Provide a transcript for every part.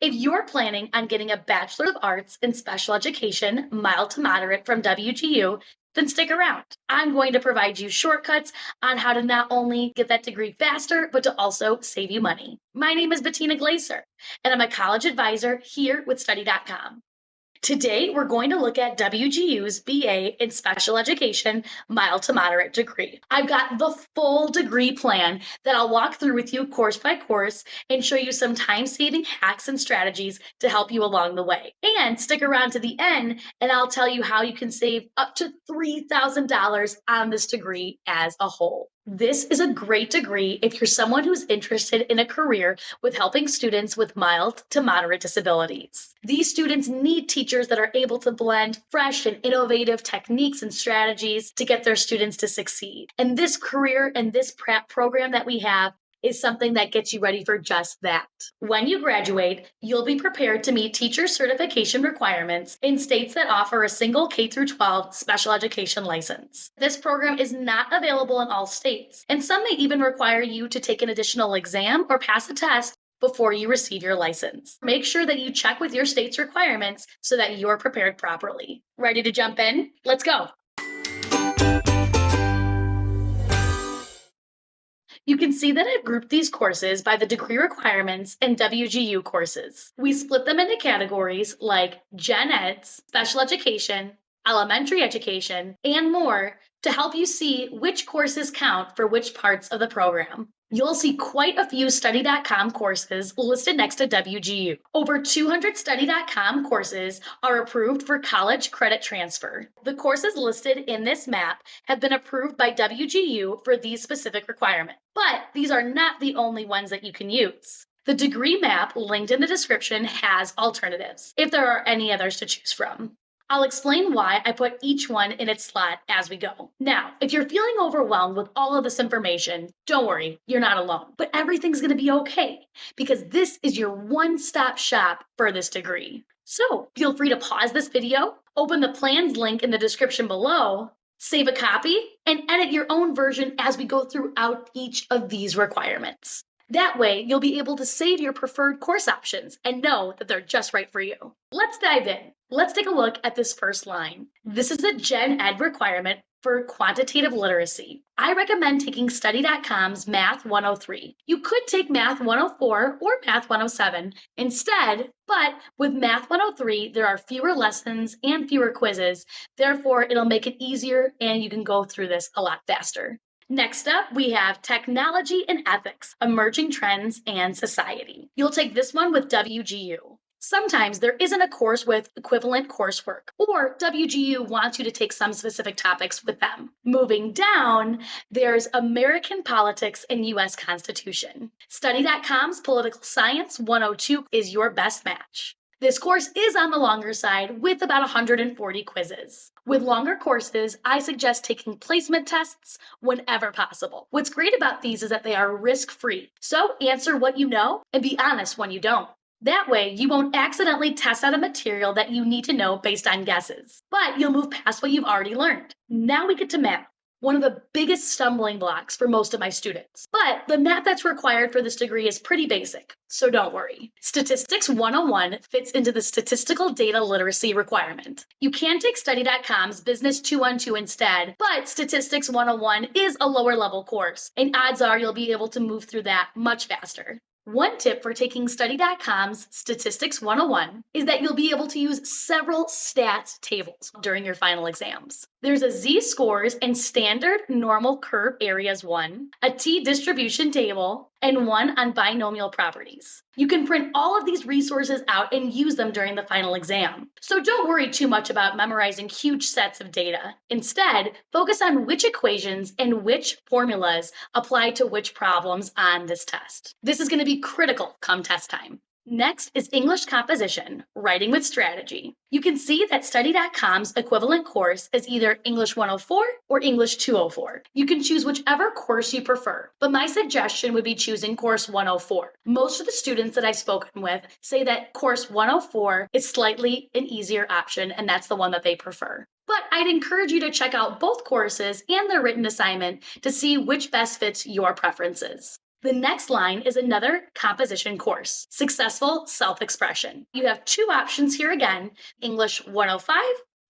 If you're planning on getting a Bachelor of Arts in Special Education, mild to moderate from WGU, then stick around. I'm going to provide you shortcuts on how to not only get that degree faster, but to also save you money. My name is Bettina Glaser, and I'm a college advisor here with Study.com. Today, we're going to look at WGU's BA in Special Education mild to moderate degree. I've got the full degree plan that I'll walk through with you course by course and show you some time-saving hacks and strategies to help you along the way. And stick around to the end and I'll tell you how you can save up to $3,000 on this degree as a whole. This is a great degree if you're someone who's interested in a career with helping students with mild to moderate disabilities. These students need teachers that are able to blend fresh and innovative techniques and strategies to get their students to succeed. And this career and this prep program that we have is something that gets you ready for just that. When you graduate, you'll be prepared to meet teacher certification requirements in states that offer a single K-12 special education license. This program is not available in all states, and some may even require you to take an additional exam or pass a test before you receive your license. Make sure that you check with your state's requirements so that you're prepared properly. Ready to jump in? Let's go. You can see that I've grouped these courses by the degree requirements and WGU courses. We split them into categories like Gen Eds, Special Education, Elementary Education, and more to help you see which courses count for which parts of the program. You'll see quite a few Study.com courses listed next to WGU. Over 200 Study.com courses are approved for college credit transfer. The courses listed in this map have been approved by WGU for these specific requirements. But these are not the only ones that you can use. The degree map linked in the description has alternatives, if there are any others to choose from. I'll explain why I put each one in its slot as we go. Now, if you're feeling overwhelmed with all of this information, don't worry, you're not alone. But everything's gonna be okay, because this is your one-stop shop for this degree. So feel free to pause this video, open the plans link in the description below, save a copy, and edit your own version as we go throughout each of these requirements. That way, you'll be able to save your preferred course options and know that they're just right for you. Let's dive in. Let's take a look at this first line. This is a Gen Ed requirement for quantitative literacy. I recommend taking Study.com's Math 103. You could take Math 104 or Math 107 instead, but with Math 103, there are fewer lessons and fewer quizzes. Therefore, it'll make it easier and you can go through this a lot faster. Next up, we have Technology and Ethics, Emerging Trends and Society. You'll take this one with WGU. Sometimes there isn't a course with equivalent coursework, or WGU wants you to take some specific topics with them. Moving down, there's American Politics and U.S. Constitution. Study.com's Political Science 102 is your best match. This course is on the longer side with about 140 quizzes. With longer courses, I suggest taking placement tests whenever possible. What's great about these is that they are risk-free. So answer what you know and be honest when you don't. That way, you won't accidentally test out a material that you need to know based on guesses, but you'll move past what you've already learned. Now we get to math, one of the biggest stumbling blocks for most of my students. But the math that's required for this degree is pretty basic, so don't worry. Statistics 101 fits into the statistical data literacy requirement. You can take Study.com's Business 212 instead, but Statistics 101 is a lower level course, and odds are you'll be able to move through that much faster. One tip for taking Study.com's Statistics 101 is that you'll be able to use several stats tables during your final exams. There's a Z-scores and standard normal curve areas one, a T-distribution table, and one on binomial properties. You can print all of these resources out and use them during the final exam. So don't worry too much about memorizing huge sets of data. Instead, focus on which equations and which formulas apply to which problems on this test. This is going to be critical come test time. Next is English Composition, Writing with Strategy. You can see that Study.com's equivalent course is either English 104 or English 204. You can choose whichever course you prefer, but my suggestion would be choosing course 104. Most of the students that I've spoken with say that course 104 is slightly an easier option, and that's the one that they prefer. But I'd encourage you to check out both courses and their written assignment to see which best fits your preferences. The next line is another composition course, Successful Self-Expression. You have two options here again, English 105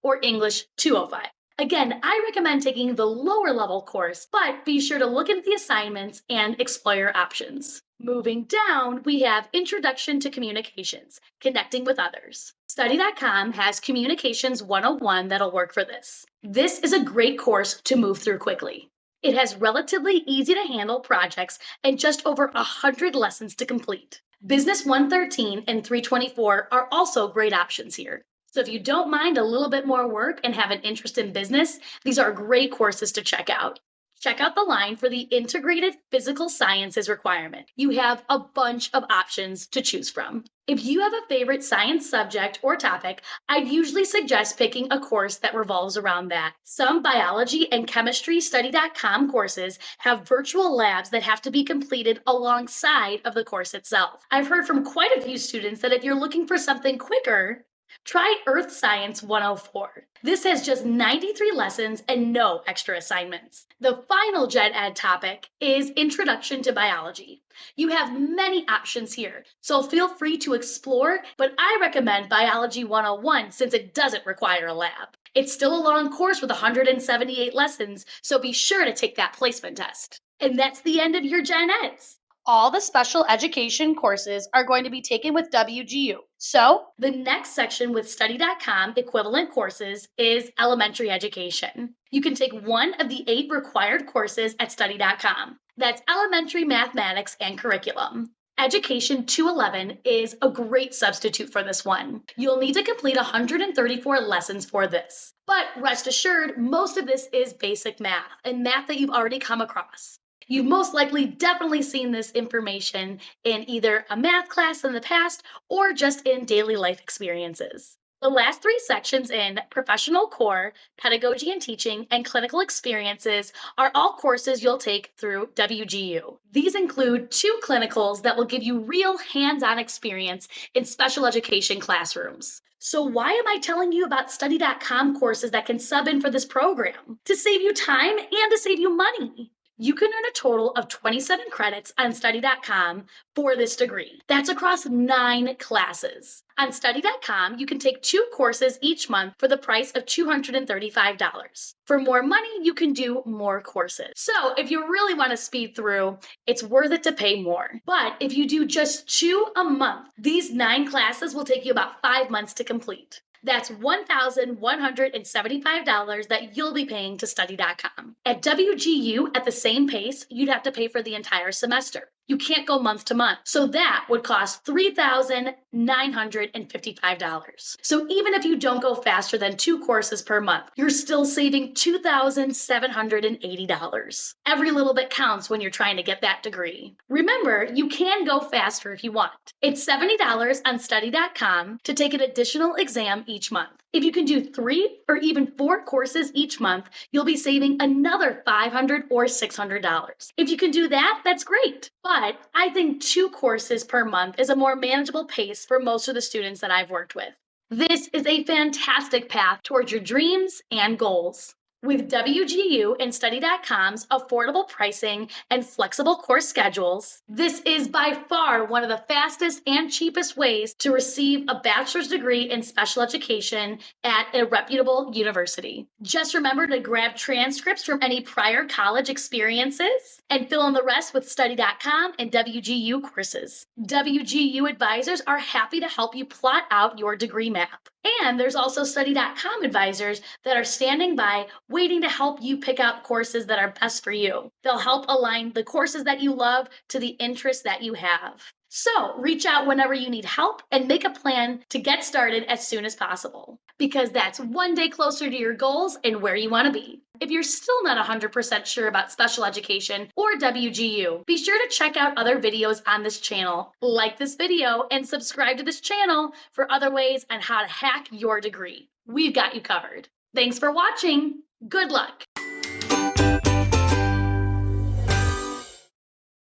or English 205. Again, I recommend taking the lower level course, but be sure to look at the assignments and explore your options. Moving down, we have Introduction to Communications, Connecting with Others. Study.com has Communications 101 that'll work for this. This is a great course to move through quickly. It has relatively easy to handle projects and just over 100 lessons to complete. Business 113 and 324 are also great options here. So if you don't mind a little bit more work and have an interest in business, these are great courses to check out. Check out the line for the Integrated Physical Sciences requirement. You have a bunch of options to choose from. If you have a favorite science subject or topic, I'd usually suggest picking a course that revolves around that. Some biology and chemistry study.com courses have virtual labs that have to be completed alongside of the course itself. I've heard from quite a few students that if you're looking for something quicker, try Earth Science 104. This has just 93 lessons and no extra assignments. The final gen ed topic is Introduction to Biology. You have many options here, so feel free to explore, but I recommend Biology 101 since it doesn't require a lab. It's still a long course with 178 lessons, so be sure to take that placement test. And that's the end of your gen eds. All the special education courses are going to be taken with WGU. So, the next section with study.com equivalent courses is elementary education. You can take one of the 8 required courses at study.com. That's elementary mathematics and curriculum. Education 211 is a great substitute for this one. You'll need to complete 134 lessons for this. But rest assured, most of this is basic math and math that you've already come across. You've most likely definitely seen this information in either a math class in the past or just in daily life experiences. The last 3 sections in Professional Core, Pedagogy and Teaching, and Clinical Experiences are all courses you'll take through WGU. These include 2 clinicals that will give you real hands-on experience in special education classrooms. So why am I telling you about study.com courses that can sub in for this program? To save you time and to save you money. You can earn a total of 27 credits on study.com for this degree. That's across 9 classes. On study.com, you can take 2 courses each month for the price of $235. For more money, you can do more courses. So if you really want to speed through, it's worth it to pay more. But if you do just 2 a month, these 9 classes will take you about 5 months to complete. That's $1,175 that you'll be paying to study.com. At WGU, at the same pace, you'd have to pay for the entire semester. You can't go month to month. So that would cost $3,955. So even if you don't go faster than 2 courses per month, you're still saving $2,780. Every little bit counts when you're trying to get that degree. Remember, you can go faster if you want. It's $70 on study.com to take an additional exam each month. If you can do 3 or even 4 courses each month, you'll be saving another $500 or $600. If you can do that, that's great. But I think 2 courses per month is a more manageable pace for most of the students that I've worked with. This is a fantastic path towards your dreams and goals. With WGU and study.com's affordable pricing and flexible course schedules, this is by far one of the fastest and cheapest ways to receive a bachelor's degree in special education at a reputable university. Just remember to grab transcripts from any prior college experiences and fill in the rest with study.com and WGU courses. WGU advisors are happy to help you plot out your degree map. And there's also study.com advisors that are standing by waiting to help you pick out courses that are best for you. They'll help align the courses that you love to the interests that you have. So reach out whenever you need help and make a plan to get started as soon as possible, because that's one day closer to your goals and where you want to be. If you're still not 100% sure about special education or WGU, be sure to check out other videos on this channel. Like this video and subscribe to this channel for other ways on how to hack your degree. We've got you covered. Thanks for watching. Good luck.